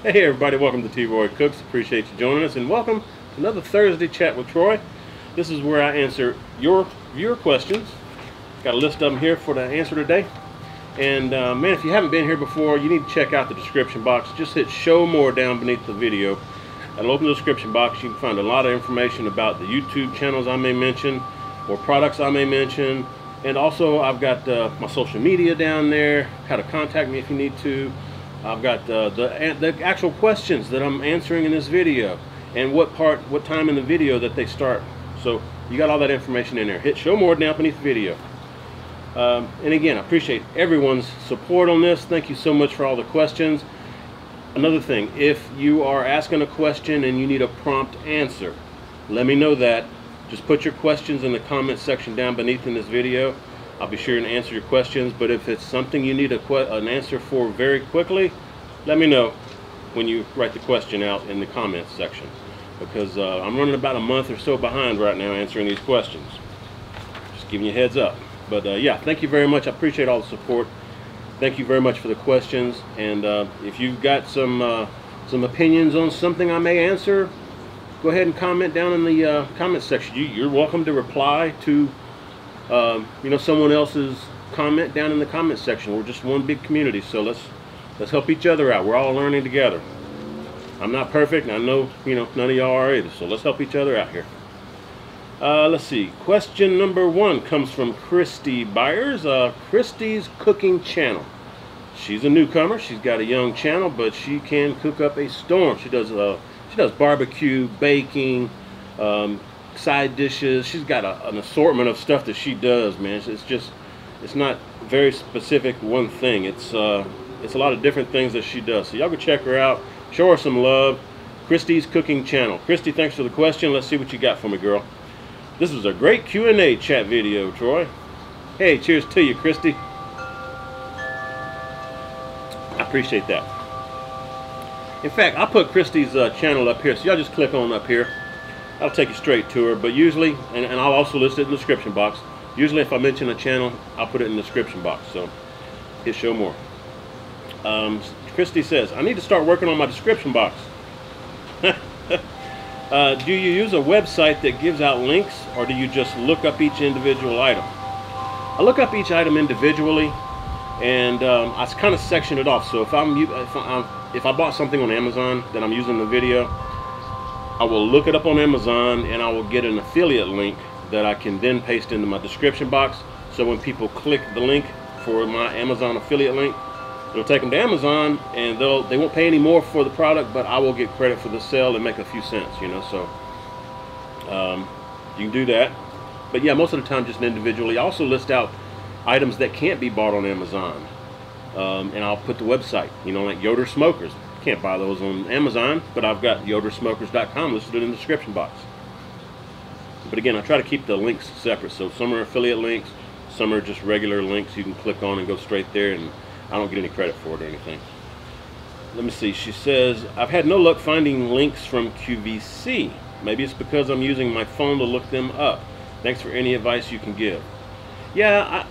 Hey everybody, welcome to T-Roy Cooks. Appreciate you joining us, and welcome to another Thursday Chat with Troy. This is where I answer your viewer questions. Got a list of them here for the answer today. And man, if you haven't been here before, you need to check out the description box. Just hit show more down beneath the video. That'll open the description box. You can find a lot of information about the YouTube channels I may mention, or products I may mention. And also I've got my social media down there, how to contact me if you need to. I've got the actual questions that I'm answering in this video, and what time in the video that they start. So you got all that information in there. Hit show more down beneath the video. And again, I appreciate everyone's support on this. Thank you so much for all the questions. Another thing, if you are asking a question and you need a prompt answer, let me know that. Just put your questions in the comment section down beneath in this video. I'll be sure to answer your questions, but if it's something you need an answer for very quickly, let me know when you write the question out in the comments section, because I'm running about a month or so behind right now answering these questions. Just giving you a heads up. But yeah, thank you very much. I appreciate all the support. Thank you very much for the questions, and if you've got some opinions on something I may answer, go ahead and comment down in the comment section. You're welcome to reply to someone else's comment down in the comment section. We're just one big community, so let's help each other out. We're all learning together. I'm not perfect, and I know none of y'all are either, so let's help each other out here. Let's see. Question number 1 comes from Christy Byers, Christy's Cooking Channel. She's a newcomer. She's got a young channel, but she can cook up a storm. She does barbecue, baking, side dishes. She's got an assortment of stuff that she does, man. It's not very specific one thing. It's a lot of different things that she does. So y'all go check her out, show her some love. Christy's Cooking Channel. Christy, thanks for the question. Let's see what you got for me, girl. This was a great Q&A chat video, Troy. Hey, cheers to you, Christy. I appreciate that. In fact, I'll put Christy's channel up here, so y'all just click on up here. I'll take you straight to her, but usually, and I'll also list it in the description box. Usually if I mention a channel, I'll put it in the description box, so hit show more. Christy says, I need to start working on my description box. Do you use a website that gives out links, or do you just look up each individual item? I look up each item individually, and I kind of section it off. So if I bought something on Amazon that I'm using in the video, I will look it up on Amazon, and I will get an affiliate link that I can then paste into my description box. So when people click the link for my Amazon affiliate link, it'll take them to Amazon, and they won't pay any more for the product, but I will get credit for the sale and make a few cents, so you can do that. But yeah, most of the time just individually. I also list out items that can't be bought on Amazon, and I'll put the website, like Yoder Smokers. Can't buy those on Amazon, but I've got yodersmokers.com listed in the description box. But again, I try to keep the links separate, so some are affiliate links, some are just regular links you can click on and go straight there, and I don't get any credit for it or anything. Let me see. She says, I've had no luck finding links from QVC. Maybe it's because I'm using my phone to look them up. Thanks for any advice you can give. Yeah,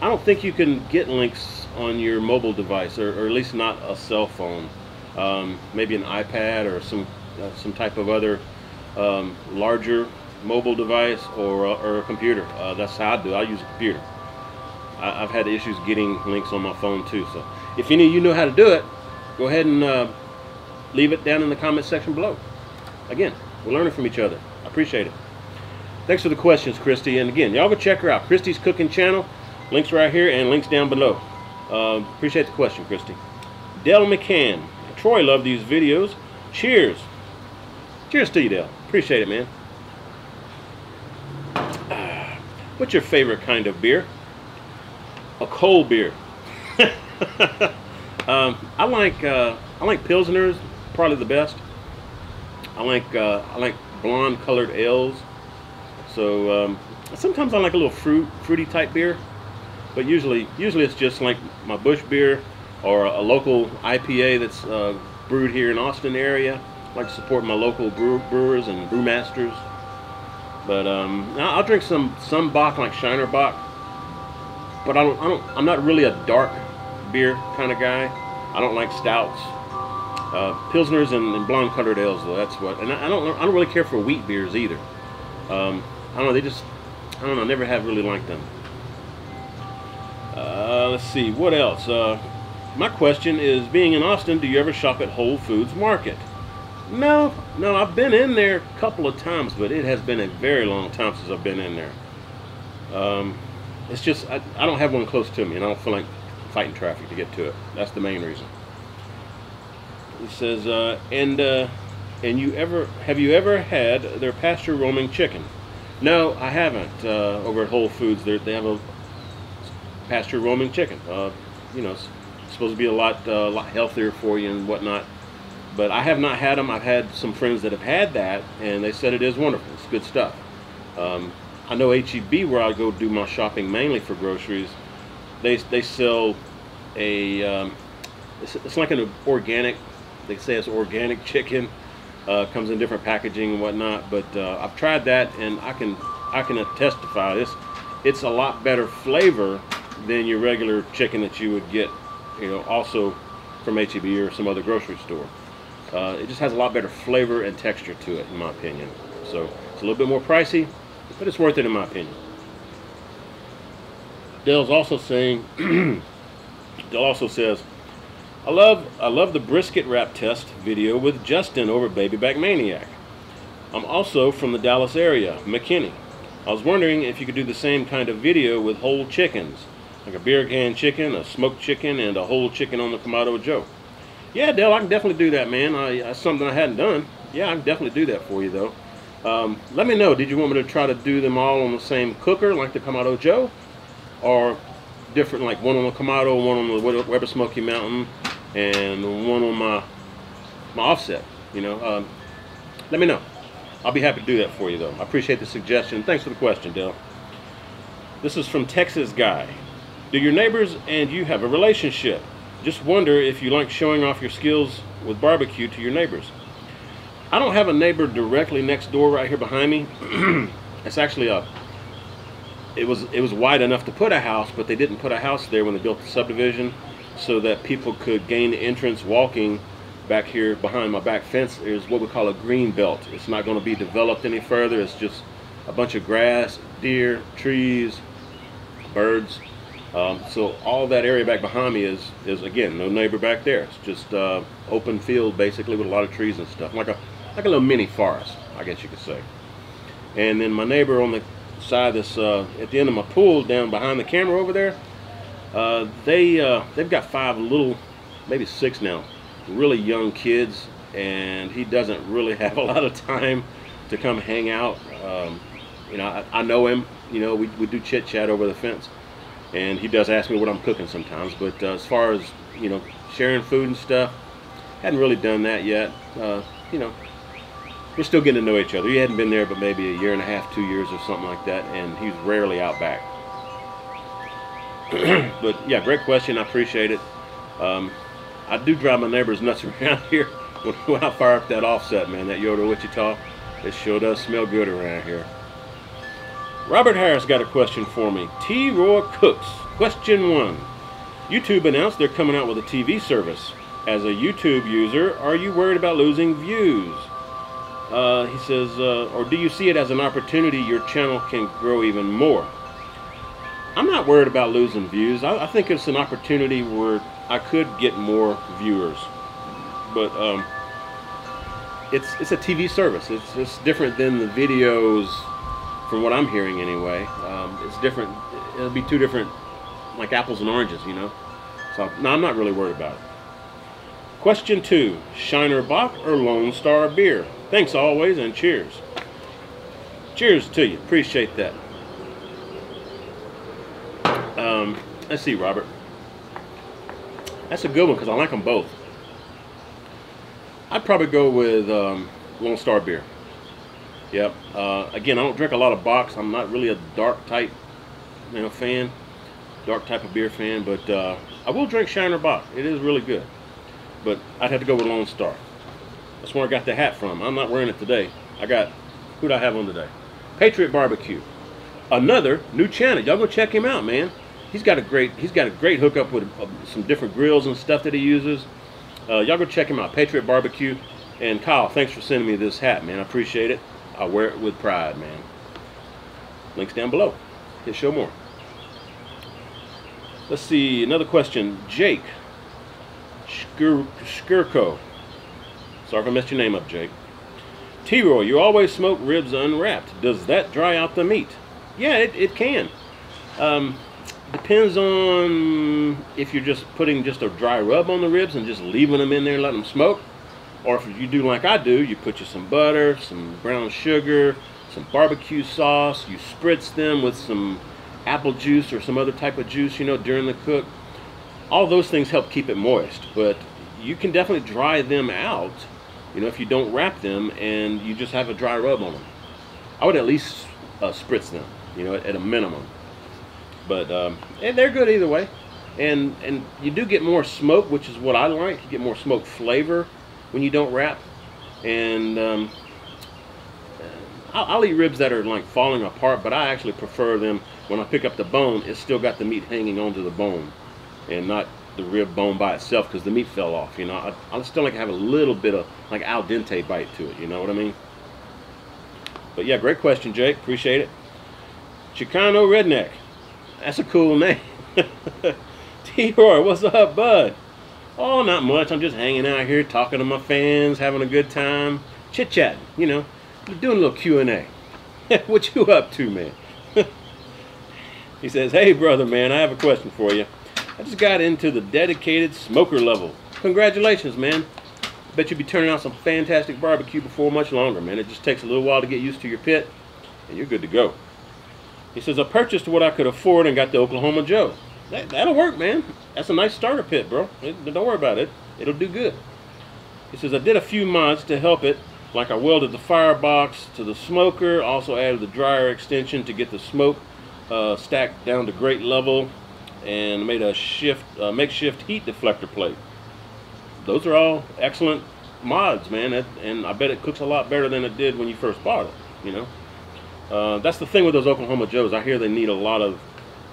I don't think you can get links on your mobile device, or at least not a cell phone. Maybe an iPad or some type of other larger mobile device, or a computer. That's how I do. I use a computer. I've had issues getting links on my phone too. So if any of you know how to do it, go ahead and leave it down in the comment section below. Again, we're learning from each other. I appreciate it. Thanks for the questions, Christy. And again, y'all go check her out. Christy's Cooking Channel. Links right here and links down below. Appreciate the question, Christy. Dell McCann. Troy, love these videos. Cheers. Cheers to you, Dell. Appreciate it, man. What's your favorite kind of beer? A cold beer. I like Pilsners, probably the best. I like blonde colored ales. So sometimes I like a little fruity type beer, but usually it's just like my Bush beer, or a local IPA that's brewed here in Austin area. I like to support my local brewers and brewmasters. But I'll drink some Bock, like Shiner Bock. But I'm not really a dark beer kind of guy. I don't like stouts. Pilsners and blonde colored ales, though. That's what. And I don't really care for wheat beers either. I don't know. I don't know. I never have really liked them. Let's see. What else? My question is, being in Austin, do you ever shop at Whole Foods Market? No. I've been in there a couple of times, but it has been a very long time since I've been in there. It's just I don't have one close to me, and I don't feel like fighting traffic to get to it. That's the main reason. It says, and have you ever had their Pasture Roaming Chicken? No, I haven't. Over at Whole Foods, they have a Pasture Roaming Chicken. You know, it's supposed to be a lot healthier for you and whatnot. But I have not had them. I've had some friends that have had that, and they said it is wonderful. It's good stuff. I know HEB, where I go do my shopping mainly for groceries, they sell a it's like an organic. They say it's organic chicken. Comes in different packaging and whatnot. But I've tried that, and I can testify this. It's a lot better flavor than your regular chicken that you would get, you know, also from HEB or some other grocery store. It just has a lot better flavor and texture to it, in my opinion. So it's a little bit more pricey, but it's worth it in my opinion. Dale's also saying, Dale also says, I love the brisket wrap test video with Justin over Baby Back Maniac. I'm also from the Dallas area, McKinney. I was wondering if you could do the same kind of video with whole chickens, like a beer can chicken, a smoked chicken, and a whole chicken on the Kamado Joe. Yeah, Dale, I can definitely do that, man. That's something I hadn't done. Yeah, I can definitely do that for you, though. Let me know. Did you want me to try to do them all on the same cooker, like the Kamado Joe, or different, like one on the Kamado, one on the Weber Smoky Mountain, and one on my offset? You know, let me know. I'll be happy to do that for you, though. I appreciate the suggestion. Thanks for the question, Dale. This is from Texas Guy. Do your neighbors and you have a relationship? Just wonder if you like showing off your skills with barbecue to your neighbors. I don't have a neighbor directly next door right here behind me. It's actually it was wide enough to put a house, but they didn't put a house there when they built the subdivision, so that people could gain entrance walking back here behind my back fence. Is what we call a green belt. It's not going to be developed any further. It's just a bunch of grass, deer, trees, birds. So all that area back behind me is again, no neighbor back there. It's just open field, basically, with a lot of trees and stuff, like a little mini forest, I guess you could say. And then my neighbor on the side that's at the end of my pool, down behind the camera over there, they've got 5 little, maybe 6 now, really young kids, and he doesn't really have a lot of time to come hang out. You know, I know him. You know, we do chit chat over the fence. And he does ask me what I'm cooking sometimes, but as far as, you know, sharing food and stuff, hadn't really done that yet. You know, we're still getting to know each other. He hadn't been there but maybe a year and a half, 2 years or something like that, and he's rarely out back. But yeah, great question. I appreciate it. I do drive my neighbors nuts around here when I fire up that offset, man, that Yoder Wichita. It sure does smell good around here. Robert Harris got a question for me. T-Roy Cooks. Question 1. YouTube announced they're coming out with a TV service. As a YouTube user, are you worried about losing views? He says, or do you see it as an opportunity your channel can grow even more? I'm not worried about losing views. I think it's an opportunity where I could get more viewers. But it's a TV service. It's different than the videos. From what I'm hearing anyway, it's different. It'll be 2 different, like apples and oranges, you know. So no, I'm not really worried about it. Question 2: Shiner Bock or Lone Star beer? Thanks always, and cheers. Cheers to you. Appreciate that. Let's see, Robert. That's a good one because I like them both. I'd probably go with Lone Star beer. Yep. Again, I don't drink a lot of Bocks. I'm not really a dark type, you know, fan, dark type of beer fan. But I will drink Shiner Bock. It is really good. But I'd have to go with Lone Star. That's where I got the hat from. I'm not wearing it today. Who'd I have on today? Patriot Barbecue. Another new channel. Y'all go check him out, man. He's got a great hookup with some different grills and stuff that he uses. Y'all go check him out, Patriot Barbecue. And Kyle, thanks for sending me this hat, man. I appreciate it. I wear it with pride, man. Links down below. Hit show more. Let's see, another question. Jake Skirko. Sorry if I messed your name up, Jake. T-Roy, you always smoke ribs unwrapped. Does that dry out the meat? Yeah, it can. Depends on if you're just putting just a dry rub on the ribs and just leaving them in there and letting them smoke. Or if you do like I do, you put you some butter, some brown sugar, some barbecue sauce, you spritz them with some apple juice or some other type of juice, you know, during the cook. All those things help keep it moist, but you can definitely dry them out, you know, if you don't wrap them and you just have a dry rub on them. I would at least spritz them, you know, at a minimum. But and they're good either way. And you do get more smoke, which is what I like. You get more smoke flavor when you don't wrap. And I'll eat ribs that are like falling apart, but I actually prefer them when I pick up the bone, it's still got the meat hanging onto the bone and not the rib bone by itself because the meat fell off, you know. I still like to have a little bit of like al dente bite to it, you know what I mean? But yeah, great question, Jake. Appreciate it. Chicano Redneck. That's a cool name. T-Roy, what's up, bud? Oh, not much. I'm just hanging out here talking to my fans, having a good time, chit-chatting, you know. Doing a little Q&A. What you up to, man? He says, hey, brother, man, I have a question for you. I just got into the dedicated smoker level. Congratulations, man. Bet you'll be turning out some fantastic barbecue before much longer, man. It just takes a little while to get used to your pit, and you're good to go. He says, I purchased what I could afford and got the Oklahoma Joe. That'll work, man. That's a nice starter pit, bro. Don't worry about it. It'll do good. He says, I did a few mods to help it. Like I welded the firebox to the smoker, also added the dryer extension to get the smoke stacked down to grate level, and made a makeshift heat deflector plate. Those are all excellent mods, man, and I bet it cooks a lot better than it did when you first bought it, you know. That's the thing with those Oklahoma Joes. I hear they need a lot of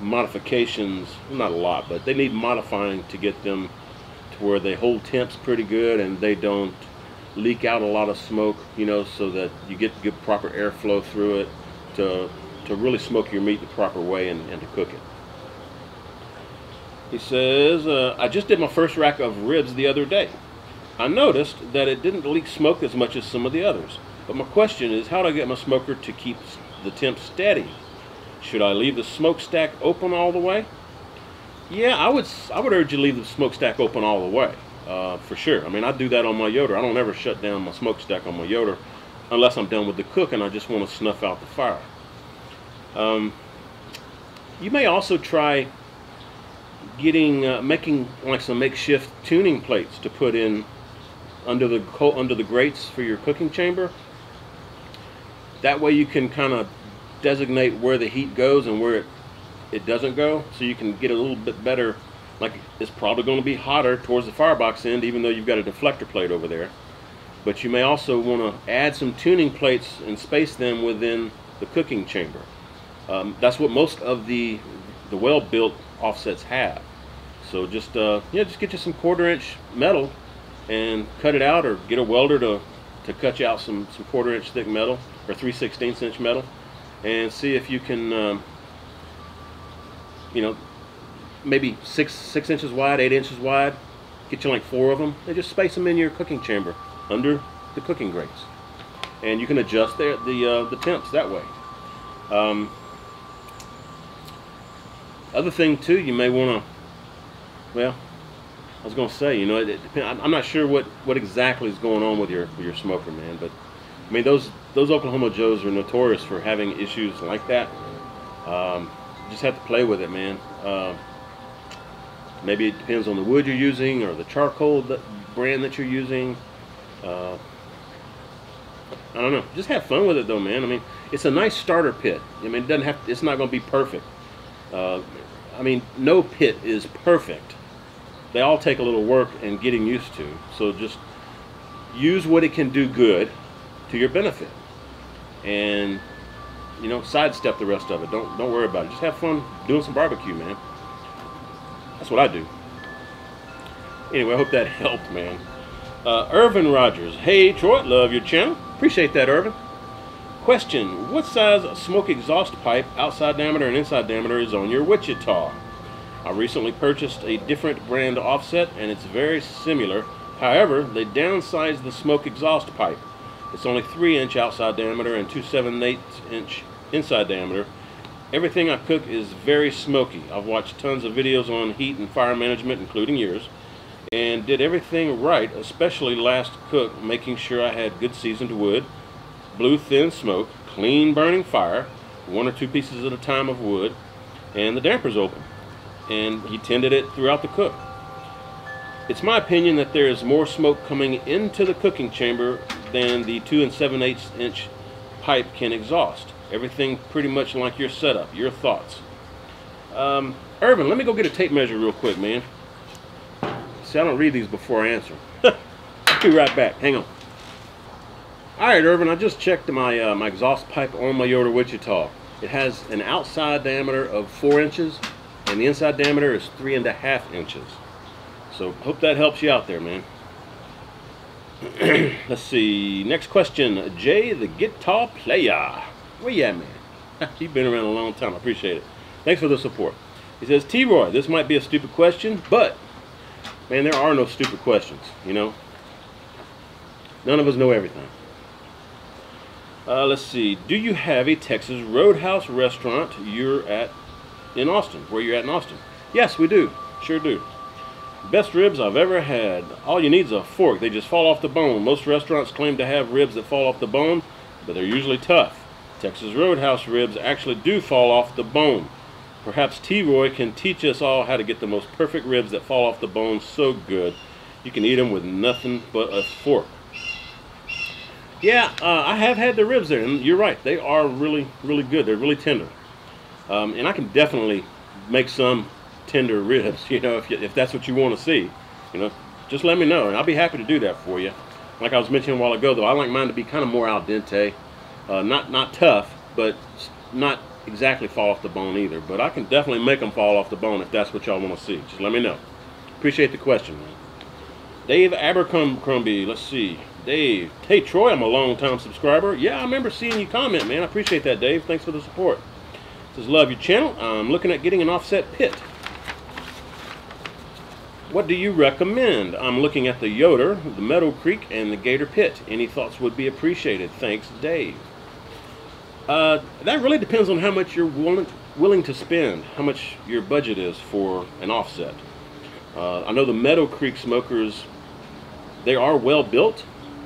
modifications, not a lot, but they need modifying to get them to where they hold temps pretty good and they don't leak out a lot of smoke, you know, so that you get good proper airflow through it to really smoke your meat the proper way and to cook it. He says, I just did my first rack of ribs the other day. I noticed that it didn't leak smoke as much as some of the others. But my question is, how do I get my smoker to keep the temp steady? Should I leave the smokestack open all the way? Yeah, I would urge you to leave the smokestack open all the way. For sure. I mean, I do that on my Yoder. I don't ever shut down my smokestack on my Yoder unless I'm done with the cook and I just want to snuff out the fire. You may also try making like some makeshift tuning plates to put in under the grates for your cooking chamber. That way you can kind of designate where the heat goes and where it doesn't go, so you can get a little bit better. Like, it's probably going to be hotter towards the firebox end, even though you've got a deflector plate over there. But you may also want to add some tuning plates and space them within the cooking chamber. That's what most of the well-built offsets have. So just just get you some 1/4-inch metal and cut it out, or get a welder to cut you out some 1/4-inch thick metal or 3/16-inch metal, and see if you can maybe 6 inches wide, 8 inches wide. Get you like 4 of them and just space them in your cooking chamber under the cooking grates, and you can adjust the temps that way. Other thing too, you may want to, well, I was going to say, I'm not sure what exactly is going on with your smoker, man, but I mean those Oklahoma Joes are notorious for having issues like that. Just have to play with it, man. Maybe it depends on the wood you're using or the charcoal brand that you're using. I don't know. Just have fun with it, though, man. I mean, it's a nice starter pit. I mean, it's not going to be perfect. I mean, no pit is perfect. They all take a little work and getting used to. So just use what it can do good to your benefit, and sidestep the rest of it. Don't worry about it. Just have fun doing some barbecue, man. That's what I do. Anyway, I hope that helped, man. Irvin Rogers. Hey, Troy, love your channel. Appreciate that, Irvin. Question, what size smoke exhaust pipe, outside diameter and inside diameter, is on your Wichita? I recently purchased a different brand offset, and it's very similar. However, they downsized the smoke exhaust pipe. It's only 3-inch outside diameter and 2 7/8-inch inside diameter. Everything I cook is very smoky. I've watched tons of videos on heat and fire management, including yours, and did everything right, especially last cook, making sure I had good seasoned wood, blue thin smoke, clean burning fire, 1 or 2 pieces at a time of wood, and the dampers open. And he tended it throughout the cook. It's my opinion that there is more smoke coming into the cooking chamber than the 2 7/8-inch pipe can exhaust. Everything pretty much like your setup. Your thoughts? Irvin, let me go get a tape measure real quick, man. See, I don't read these before I answer. I'll be right back. Hang on. Alright, Irvin, I just checked my, my exhaust pipe on my Yoder Wichita. It has an outside diameter of 4 inches, and the inside diameter is 3.5 inches. So, hope that helps you out there, man. Let's see. Next question. Jay, the guitar player. Where you at, man? You've been around a long time. I appreciate it. Thanks for the support. He says, T-Roy, this might be a stupid question, but, man, there are no stupid questions, you know? None of us know everything. Let's see. Do you have a Texas Roadhouse restaurant you're at in Austin? Where you're at in Austin? Yes, we do. Sure do. Best ribs I've ever had. All you need is a fork. They just fall off the bone. Most restaurants claim to have ribs that fall off the bone, but they're usually tough. Texas Roadhouse ribs actually do fall off the bone. Perhaps T-Roy can teach us all how to get the most perfect ribs that fall off the bone so good you can eat them with nothing but a fork. Yeah, I have had the ribs there, and you're right. They are really, really good. They're really tender. And I can definitely make some tender ribs, you know, if that's what you want to see. You know, just let me know, and I'll be happy to do that for you. Like I was mentioning a while ago, though, I like mine to be kind of more al dente. Not tough, but not exactly fall off the bone either. But I can definitely make them fall off the bone if that's what y'all want to see. Just let me know. Appreciate the question, man. Dave Abercrombie, let's see. Dave, hey Troy, I'm a long-time subscriber. Yeah, I remember seeing you comment, man. I appreciate that, Dave. Thanks for the support. Says, love your channel. I'm looking at getting an offset pit. What do you recommend? I'm looking at the Yoder, the Meadow Creek, and the Gator pit. Any thoughts would be appreciated. Thanks, Dave. That really depends on how much you're willing to spend, how much your budget is for an offset. I know the Meadow Creek smokers, they are well built.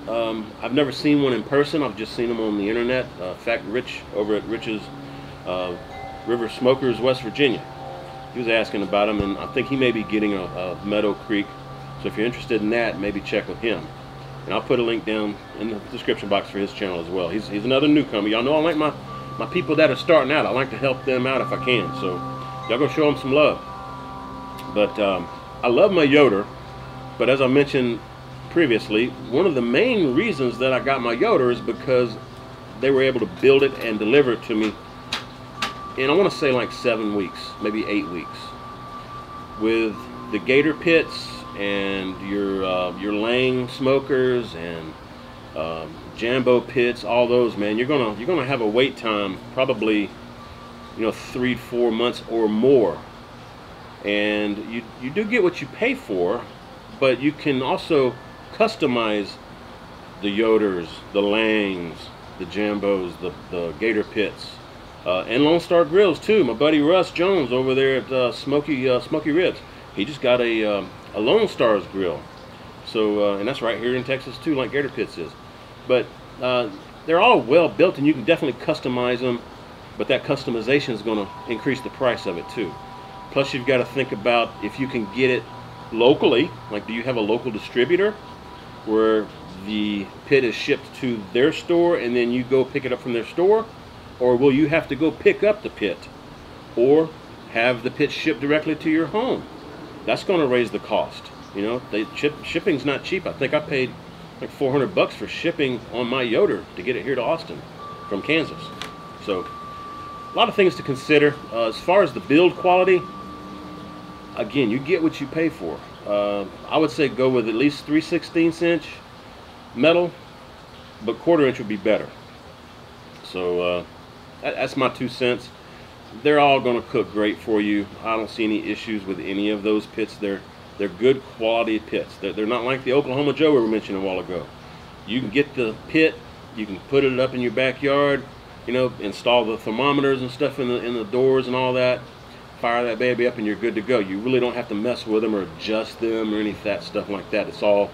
I've never seen one in person. I've just seen them on the internet. In fact, Rich over at Rich's River Smokers, West Virginia, he was asking about them, and I think he may be getting a Meadow Creek. So if you're interested in that, maybe check with him. And I'll put a link down in the description box for his channel as well. He's another newcomer. Y'all know I like my people that are starting out. I like to help them out if I can. So y'all go show them some love. But I love my Yoder. But as I mentioned previously, one of the main reasons that I got my Yoder is because they were able to build it and deliver it to me in, I want to say, like 7 weeks, maybe 8 weeks. With the Gator pits and your Lang smokers and Jambo pits, all those, man, you're gonna have a wait time, probably 3 to 4 months or more. And you do get what you pay for, but you can also customize the Yoders, the Langs, the Jambos, the Gator pits, and Lone Star Grills too. My buddy Russ Jones over there at Smoky Ribs, he just got a Lone Star's grill. So and that's right here in Texas too, like Gator pits is. But they're all well built, and you can definitely customize them. But that customization is going to increase the price of it too. Plus, you've got to think about if you can get it locally. Like, do you have a local distributor where the pit is shipped to their store and then you go pick it up from their store? Or will you have to go pick up the pit or have the pit shipped directly to your home? That's going to raise the cost. Shipping's not cheap. I think I paid like $400 for shipping on my Yoder to get it here to Austin from Kansas. So a lot of things to consider. As far as the build quality, again, you get what you pay for. I would say go with at least 3/16 inch metal, but 1/4 inch would be better. So that's my 2 cents. They're all going to cook great for you. I don't see any issues with any of those pits. They're good quality pits. They're not like the Oklahoma Joe we were mentioning a while ago. You can get the pit, you can put it up in your backyard, you know, install the thermometers and stuff in the doors and all that, fire that baby up, and you're good to go. You really don't have to mess with them or adjust them or any of that stuff like that. It's all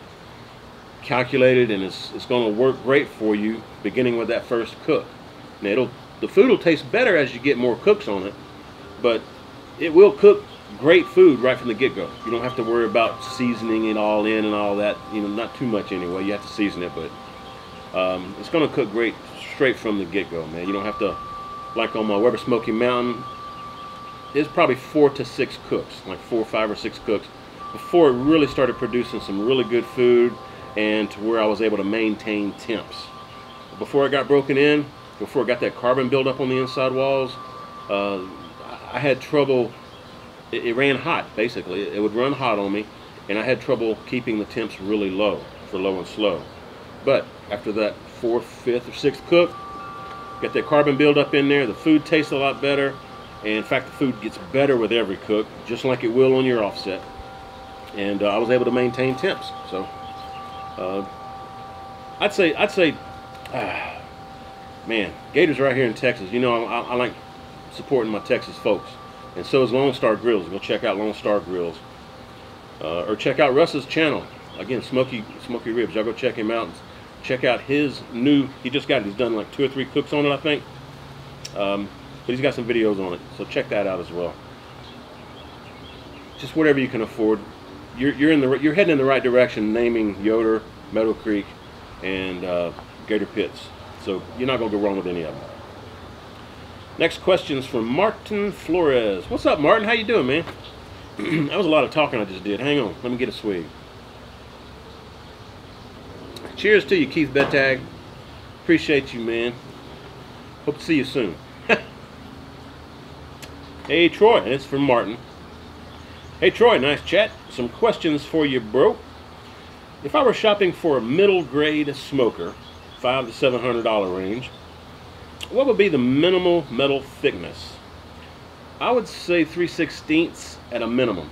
calculated, and it's going to work great for you beginning with that first cook. Now the food will taste better as you get more cooks on it, but it will cook great food right from the get-go. You don't have to worry about seasoning it all in and all that, you know, not too much anyway. You have to season it, but it's going to cook great straight from the get-go, man. You don't have to, like on my Weber Smoky Mountain, there's probably 4 to 6 cooks, like 4, 5, or 6 cooks before it really started producing some really good food, and to where I was able to maintain temps. Before I got broken in, before I got that carbon buildup on the inside walls, I had trouble. It ran hot, basically. It would run hot on me, and I had trouble keeping the temps really low, for low and slow. But after that 4th, 5th, or 6th cook, got that carbon buildup in there, the food tastes a lot better, and in fact the food gets better with every cook, just like it will on your offset. And I was able to maintain temps. So I'd say man, Gator's right here in Texas. You know, I like supporting my Texas folks, and so is Lone Star Grills. Go check out Lone Star Grills, or check out Russ's channel. Again, Smoky Ribs. Y'all go check him out. Check out his new. He just got it. He's done like 2 or 3 cooks on it, I think. But he's got some videos on it, so check that out as well. Just whatever you can afford. You're heading in the right direction, naming Yoder, Meadow Creek, and Gator pits. So you're not going to go wrong with any of them. Next question is from Martin Flores. What's up, Martin? How you doing, man? That was a lot of talking I just did. Hang on. Let me get a swig. Cheers to you, Keith Bettag. Appreciate you, man. Hope to see you soon. Hey, Troy. It's from Martin. Hey, Troy. Nice chat. Some questions for you, bro. If I were shopping for a middle grade smoker, $500 to $700 range, what would be the minimal metal thickness? I would say 3/16 at a minimum.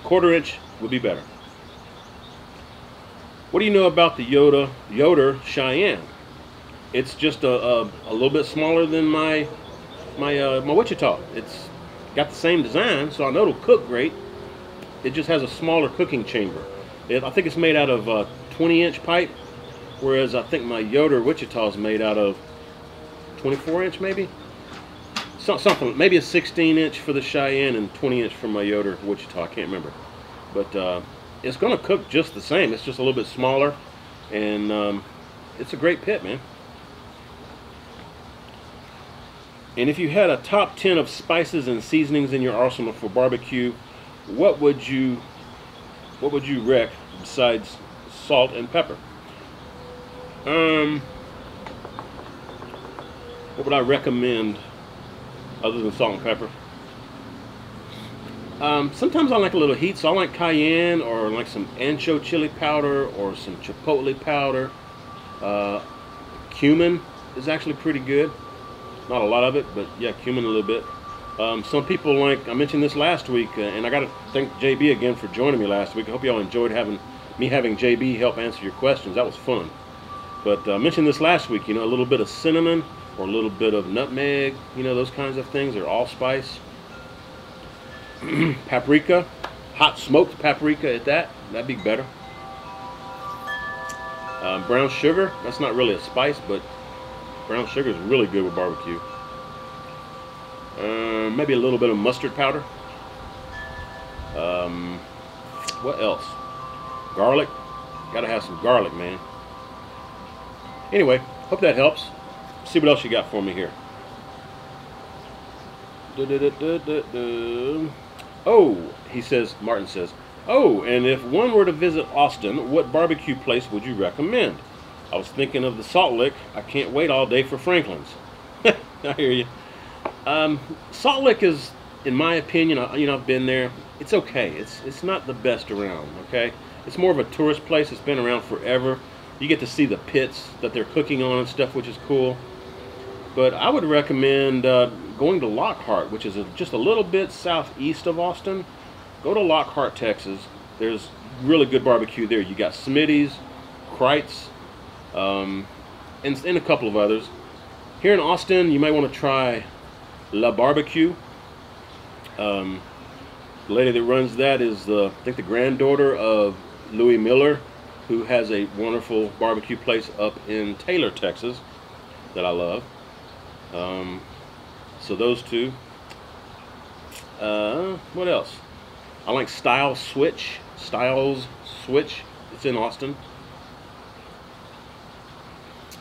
1/4 inch would be better. What do you know about the Yoder Cheyenne? It's just a little bit smaller than my Wichita. It's got the same design, so I know it'll cook great. It just has a smaller cooking chamber. I think it's made out of 20-inch pipe, whereas I think my Yoder Wichita is made out of 24-inch, maybe? Something, maybe a 16-inch for the Cheyenne and 20-inch for my Yoder Wichita. I can't remember. But it's going to cook just the same. It's just a little bit smaller, and it's a great pit, man. And if you had a top 10 of spices and seasonings in your arsenal for barbecue, what would you rec besides salt and pepper? What would I recommend other than salt and pepper? Sometimes I like a little heat, so I like cayenne, or like some ancho chili powder, or some chipotle powder. Cumin is actually pretty good. Not a lot of it, but yeah, cumin a little bit. Some people like, I mentioned this last week, and I got to thank JB again for joining me last week. I hope y'all enjoyed having JB help answer your questions. That was fun. But I mentioned this last week, you know, a little bit of cinnamon or a little bit of nutmeg, you know, those kinds of things, or allspice. Paprika, hot smoked paprika at that, that'd be better. Brown sugar, that's not really a spice, but brown sugar is really good with barbecue. Maybe a little bit of mustard powder. What else? Garlic. Gotta have some garlic, man. Anyway, hope that helps. See what else you got for me here. Oh, Martin says, oh, and if one were to visit Austin, what barbecue place would you recommend? I was thinking of the Salt Lick. I can't wait all day for Franklin's. I hear you. Salt Lick is in my opinion, you know, I've been there. It's okay. It's not the best around. Okay, it's more of a tourist place. It's been around forever. You get to see the pits that they're cooking on and stuff, which is cool. But I would recommend going to Lockhart, which is just a little bit southeast of Austin. Go to Lockhart, Texas. There's really good barbecue there. You got Smitty's, Kreitz, and a couple of others. Here in Austin, you might want to try La Barbecue. The lady that runs that is, I think, the granddaughter of Louis Miller, who has a wonderful barbecue place up in Taylor, Texas, that I love. So those two. What else? I like Styles Switch. It's in Austin.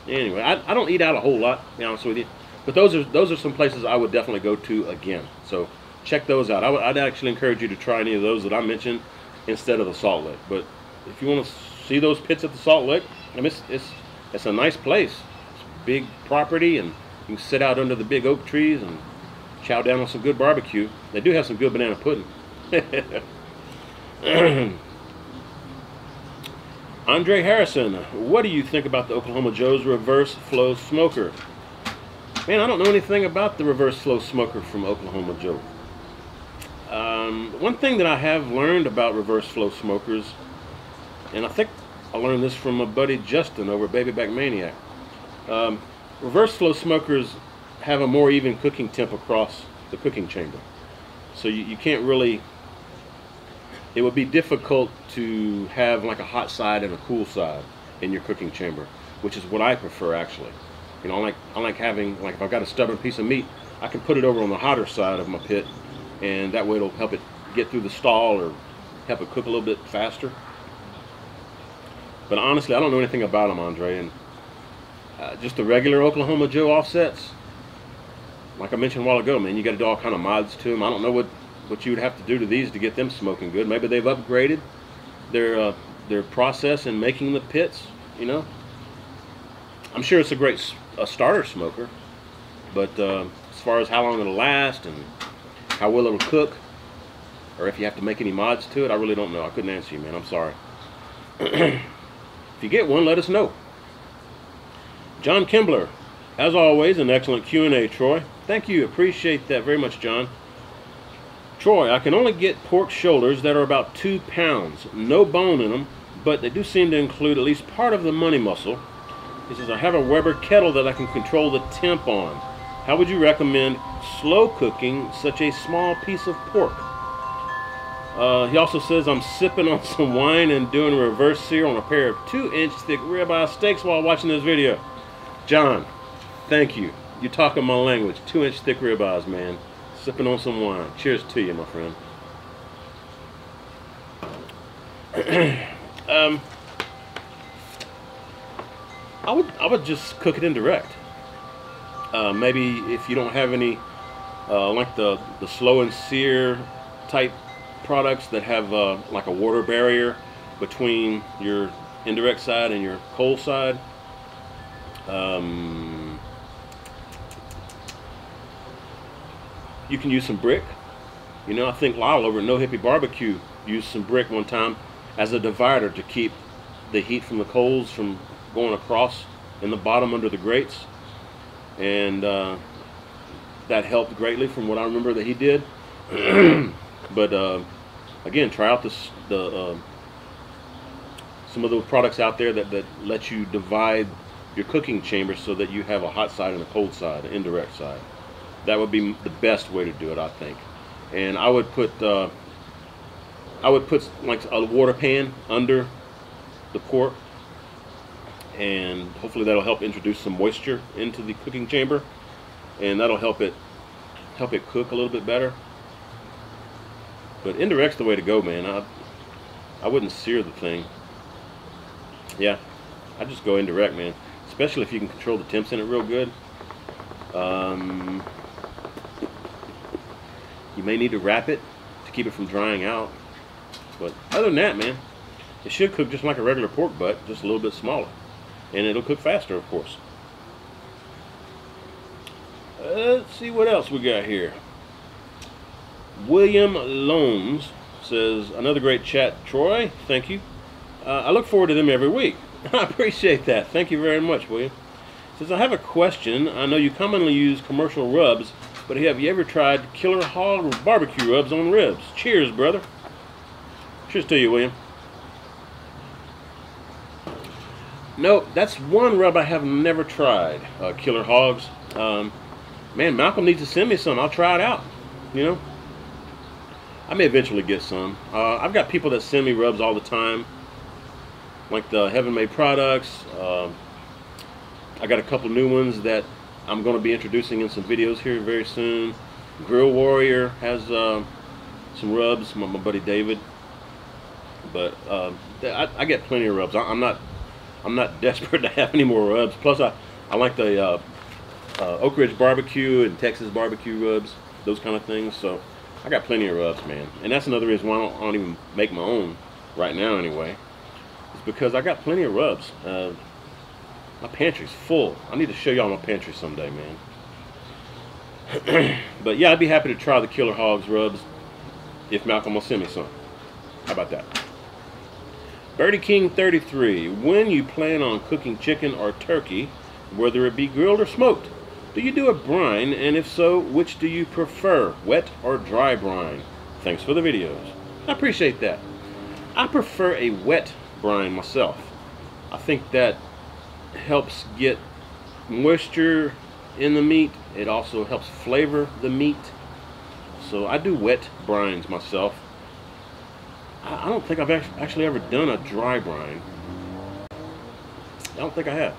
Anyway, I don't eat out a whole lot, to be honest with you. But those are some places I would definitely go to again. So check those out. I'd actually encourage you to try any of those that I mentioned instead of the Salt Lick. But if you want to see those pits at the Salt Lick, I mean, it's a nice place. It's a big property, and you can sit out under the big oak trees and chow down on some good barbecue. They do have some good banana pudding. Andre Harrison, what do you think about the Oklahoma Joe's reverse flow smoker? Man, I don't know anything about the reverse flow smoker from Oklahoma Joe. One thing that I have learned about reverse flow smokers, and I think I learned this from my buddy Justin over at Baby Back Maniac. Reverse flow smokers have a more even cooking temp across the cooking chamber. So you can't really, it would be difficult to have like a hot side and a cool side in your cooking chamber, which is what I prefer actually. You know, I like having, like if I've got a stubborn piece of meat, I can put it over on the hotter side of my pit, and that way it'll help it get through the stall or help it cook a little bit faster. But honestly, I don't know anything about them, Andre, and just the regular Oklahoma Joe offsets, like I mentioned a while ago, man, you got to do all kind of mods to them. I don't know what you would have to do to these to get them smoking good. Maybe they've upgraded their process in making the pits, you know. I'm sure it's a great starter smoker, but as far as how long it'll last and how well it'll cook, or if you have to make any mods to it, I really don't know. I couldn't answer you, man. I'm sorry. If you get one, let us know. John Kimbler, as always, an excellent Q&A, Troy. Thank you. Appreciate that very much, John. Troy, I can only get pork shoulders that are about 2 pounds. No bone in them, but they do seem to include at least part of the money muscle. He says, I have a Weber Kettle that I can control the temp on. How would you recommend slow cooking such a small piece of pork? He also says, I'm sipping on some wine and doing a reverse sear on a pair of 2-inch thick ribeye steaks while watching this video. John, thank you. You're talking my language. 2-inch thick ribeyes, man. Sipping on some wine. Cheers to you, my friend. I would just cook it indirect. Maybe if you don't have any like the slow and sear type products that have like a water barrier between your indirect side and your cold side. You can use some brick. You know, I think Lyle over at No Hippie Barbecue used some brick one time as a divider to keep the heat from the coals from going across in the bottom under the grates, and that helped greatly from what I remember that he did. But again, try out some of those products out there that let you divide your cooking chamber so that you have a hot side and a cold side, an indirect side. That would be the best way to do it, I think. And I would put like a water pan under the pork, and hopefully that'll help introduce some moisture into the cooking chamber, and that'll help it cook a little bit better. But indirect's the way to go, man. I wouldn't sear the thing. Yeah, I just go indirect, man. Especially if you can control the temps in it real good. You may need to wrap it to keep it from drying out. But other than that, man, it should cook just like a regular pork butt, just a little bit smaller. And it'll cook faster, of course. Let's see what else we got here. William Loams says, another great chat, Troy. Thank you. I look forward to them every week. I appreciate that. Thank you very much, William. Says, I have a question. I know you commonly use commercial rubs, but have you ever tried Killer Hog barbecue rubs on ribs? Cheers, brother. Cheers to you, William. No, that's one rub I have never tried, Killer Hogs. Man, Malcolm needs to send me some. I'll try it out, you know. I may eventually get some. I've got people that send me rubs all the time, like the Heaven Made products. I got a couple new ones that I'm going to be introducing in some videos here very soon. Grill Warrior has some rubs, my buddy David. But I get plenty of rubs. I'm not desperate to have any more rubs. Plus, I like the Oak Ridge barbecue and Texas barbecue rubs, those kind of things. So I got plenty of rubs, man. And that's another reason why I don't even make my own right now anyway. It's because I got plenty of rubs. My pantry's full. I need to show y'all my pantry someday, man. But yeah, I'd be happy to try the Killer Hogs rubs if Malcolm will send me some. How about that? Birdie King 33. When you plan on cooking chicken or turkey, whether it be grilled or smoked, do you do a brine? And if so, which do you prefer, wet or dry brine? Thanks for the videos. I appreciate that. I prefer a wet brine myself. I think that helps get moisture in the meat. It also helps flavor the meat. So I do wet brines myself. I don't think I've actually ever done a dry brine. I don't think I have.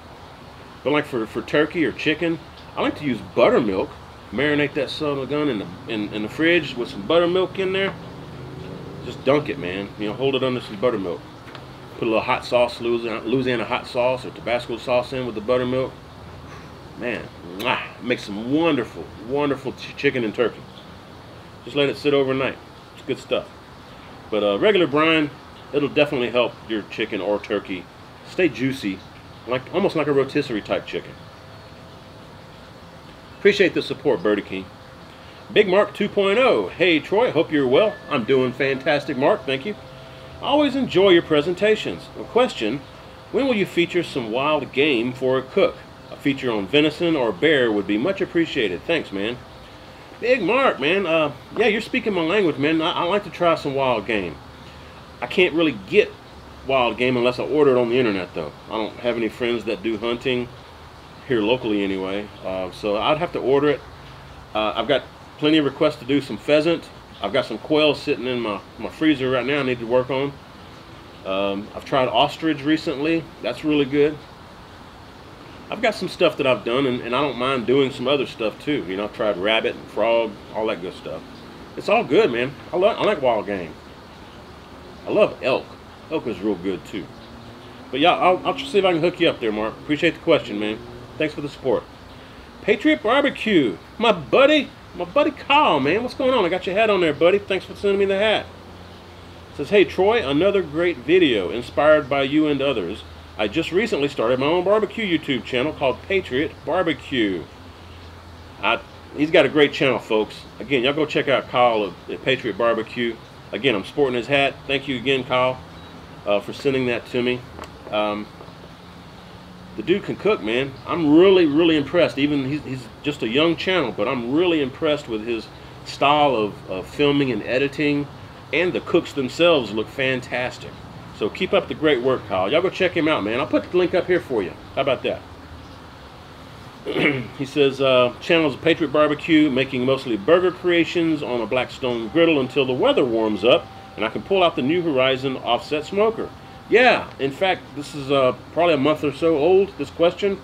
But like for turkey or chicken, I like to use buttermilk. Marinate that son of a gun in the fridge with some buttermilk in there. Just dunk it, man. You know, hold it under some buttermilk. Put a little hot sauce, Louisiana hot sauce or Tabasco sauce in with the buttermilk. Man, makes some wonderful, wonderful chicken and turkey. Just let it sit overnight. It's good stuff. But regular brine, it'll definitely help your chicken or turkey stay juicy, almost like a rotisserie type chicken. Appreciate the support, Birdie King. Big Mark 2.0. Hey Troy, hope you're well. I'm doing fantastic, Mark. Thank you. I always enjoy your presentations. A question: when will you feature some wild game for a cook? A feature on venison or bear would be much appreciated. Thanks, man. Big Mark, man. Yeah, you're speaking my language, man. I like to try some wild game. I can't really get wild game unless I order it on the internet, though. I don't have any friends that do hunting here locally anyway, so I'd have to order it. I've got plenty of requests to do some pheasant. I've got some quail sitting in my freezer right now I need to work on. I've tried ostrich recently. That's really good. I've got some stuff that I've done, and I don't mind doing some other stuff too. You know, I've tried rabbit and frog, all that good stuff. It's all good, man. I like wild game. I love elk. Elk is real good too. But yeah, I'll see if I can hook you up there, Mark. Appreciate the question, man. Thanks for the support. Patriot Barbecue. My buddy Kyle, man. What's going on? I got your hat on there, buddy. Thanks for sending me the hat. It says, hey Troy, another great video inspired by you and others. I just recently started my own barbecue YouTube channel called Patriot Barbecue. He's got a great channel, folks. Again, y'all go check out Kyle at Patriot Barbecue. Again, I'm sporting his hat. Thank you again, Kyle, for sending that to me. The dude can cook, man. I'm really, really impressed. Even he's just a young channel, but I'm really impressed with his style of filming and editing, and the cooks themselves look fantastic. So keep up the great work, Kyle. Y'all go check him out, man. I'll put the link up here for you. How about that? He says, channel's Patriot Barbecue, making mostly burger creations on a Blackstone griddle until the weather warms up and I can pull out the New Horizon offset smoker. Yeah, in fact, this is probably a month or so old, this question.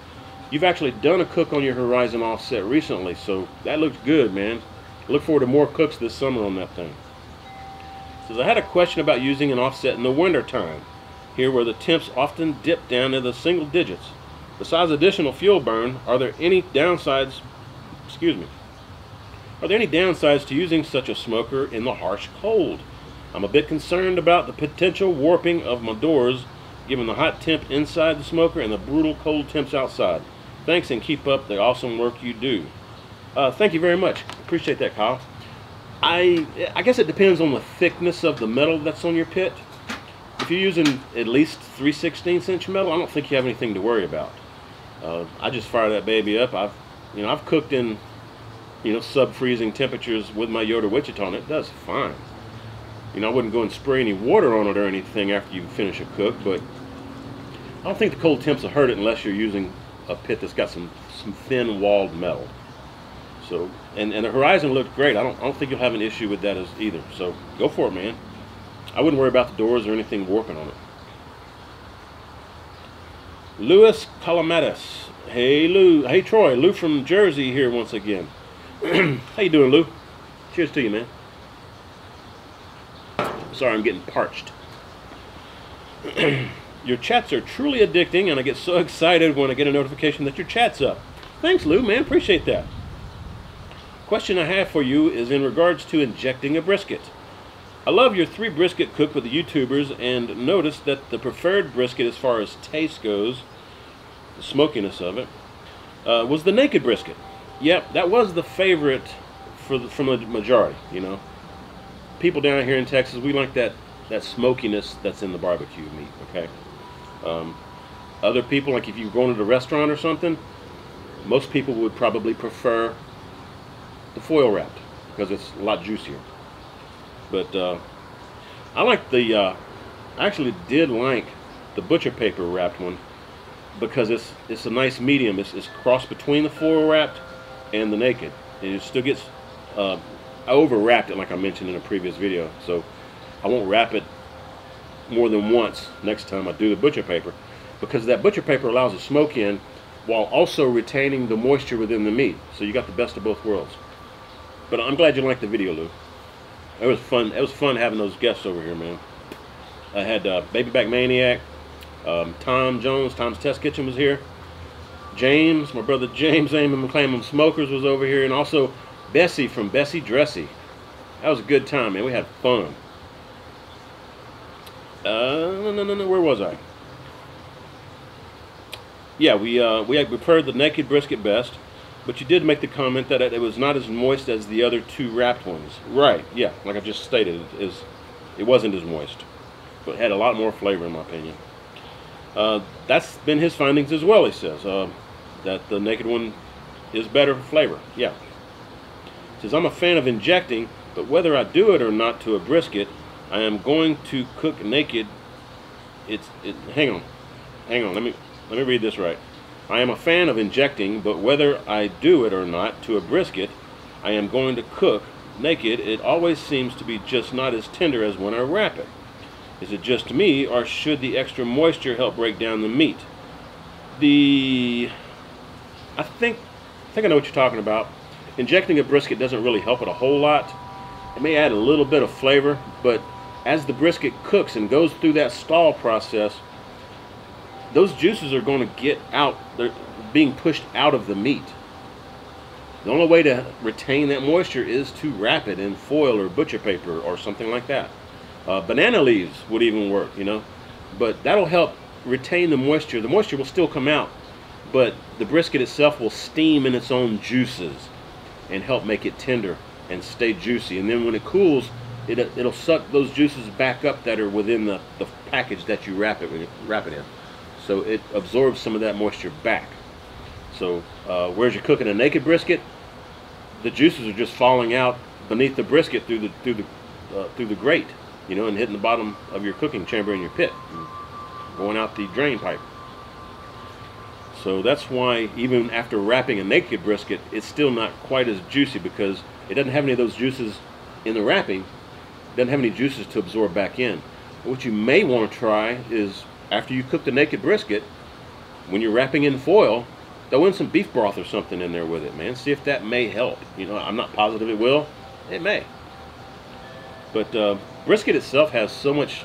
You've actually done a cook on your Horizon offset recently, so that looks good, man. Look forward to more cooks this summer on that thing. Says, I had a question about using an offset in the winter time, here where the temps often dip down to the single digits. Besides additional fuel burn, are there any downsides, to using such a smoker in the harsh cold? I'm a bit concerned about the potential warping of my doors given the hot temp inside the smoker and the brutal cold temps outside. Thanks and keep up the awesome work you do. Thank you very much. Appreciate that, Kyle. I guess it depends on the thickness of the metal that's on your pit. If you're using at least 3/16 inch metal, I don't think you have anything to worry about. I just fire that baby up. I've cooked in sub-freezing temperatures with my Yoder Wichita, and it does fine. I wouldn't go and spray any water on it or anything after you finish a cook, but I don't think the cold temps will hurt it unless you're using a pit that's got some thin walled metal. So, and the horizon looked great. I don't think you'll have an issue with that either. So go for it, man. I wouldn't worry about the doors or anything warping on it. Louis Calamatis. Hey Lou. Hey Troy. Lou from Jersey here once again. How you doing, Lou? Cheers to you, man. Sorry, I'm getting parched. Your chats are truly addicting, and I get so excited when I get a notification that your chat's up. Thanks, Lou, man. Appreciate that. Question I have for you is in regards to injecting a brisket. I love your 3 brisket cook with the YouTubers, and noticed that the preferred brisket as far as taste goes, the smokiness of it, was the naked brisket. Yep, that was the favorite from the majority. People down here in Texas, we like that smokiness that's in the barbecue meat. Okay. Other people, like if you're going to the restaurant or something, most people would probably prefer the foil wrapped because it's a lot juicier. But I like I actually did like the butcher paper wrapped one because it's a nice medium. It's crossed between the foil wrapped and the naked, and it still gets. I over wrapped it like I mentioned in a previous video, so I won't wrap it more than once next time I do the butcher paper, because that butcher paper allows a smoke in while also retaining the moisture within the meat. So you got the best of both worlds. But I'm glad you liked the video, Lou. It was fun. It was fun having those guests over here, man. I had Baby Back Maniac, Tom Jones, Tom's Test Kitchen was here. James, my brother James, Aim and McClaim Smokers was over here, and also Bessie from Bessie Dressy. That was a good time, man. We had fun. No. Where was I? Yeah, we preferred the naked brisket best, but you did make the comment that it was not as moist as the other 2 wrapped ones. Right? Yeah, like I just stated, it wasn't as moist, but it had a lot more flavor in my opinion. That's been his findings as well. He says that the naked one is better for flavor. Yeah. He says I'm a fan of injecting, but whether I do it or not to a brisket, I am going to cook naked. Hang on. Let me read this right. I am a fan of injecting, but whether I do it or not to a brisket, I am going to cook naked. It always seems to be just not as tender as when I wrap it. Is it just me, or should the extra moisture help break down the meat? I think I know what you're talking about. Injecting a brisket doesn't really help it a whole lot. It may add a little bit of flavor, but as the brisket cooks and goes through that stall process, those juices are going to get out. They're being pushed out of the meat. The only way to retain that moisture is to wrap it in foil or butcher paper or something like that. Banana leaves would even work, but that'll help retain the moisture. The moisture will still come out, but the brisket itself will steam in its own juices and help make it tender and stay juicy. And then when it cools, it'll suck those juices back up that are within the package that you wrap it in. So it absorbs some of that moisture back. So whereas you're cooking a naked brisket, the juices are just falling out beneath the brisket through the grate, and hitting the bottom of your cooking chamber in your pit, and going out the drain pipe. So that's why even after wrapping a naked brisket, it's still not quite as juicy, because it doesn't have any of those juices in the wrapping. It doesn't have any juices to absorb back in. But what you may want to try is, after you cook the naked brisket, when you're wrapping in foil, throw in some beef broth or something in there with it, man. See if that may help. I'm not positive it will. It may. But brisket itself has so much,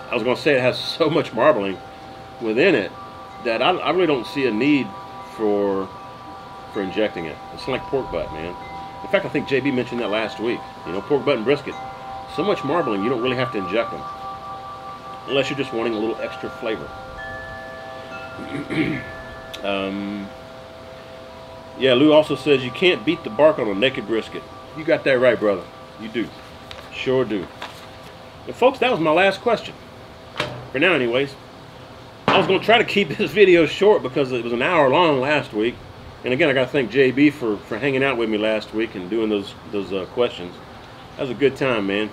I was going to say it has so much marbling within it that I really don't see a need for injecting it. It's like pork butt, man. In fact, I think JB mentioned that last week. Pork butt and brisket, so much marbling, you don't really have to inject them unless you're just wanting a little extra flavor. Yeah, Lou also says you can't beat the bark on a naked brisket. You got that right, brother. You do. Sure do. And folks, that was my last question. For now, anyways. I was going to try to keep this video short because it was an hour long last week. And again, I got to thank JB for hanging out with me last week and doing those questions. That was a good time, man.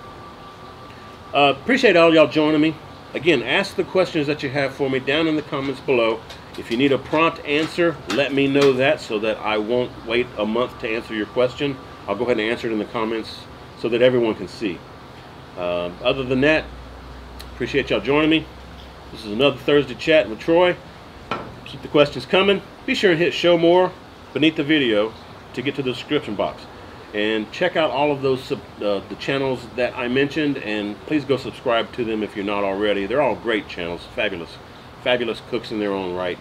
Appreciate all y'all joining me. Again, ask the questions that you have for me down in the comments below. If you need a prompt answer, let me know that so that I won't wait a month to answer your question. I'll go ahead and answer it in the comments so that everyone can see. Other than that, appreciate y'all joining me. This is another Thursday chat with Troy. Keep the questions coming. Be sure and hit show more beneath the video to get to the description box. And check out all of those the channels that I mentioned, and please go subscribe to them if you're not already. They're all great channels, fabulous cooks in their own right.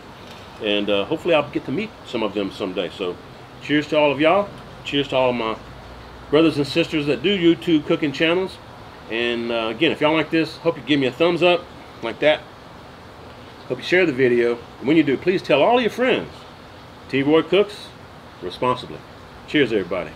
And hopefully I'll get to meet some of them someday. So cheers to all of y'all. Cheers to all my brothers and sisters that do YouTube cooking channels. And again, if y'all like this, hope you give me a thumbs up like that. Hope you share the video. And when you do, please tell all your friends. T-Roy cooks responsibly. Cheers, everybody.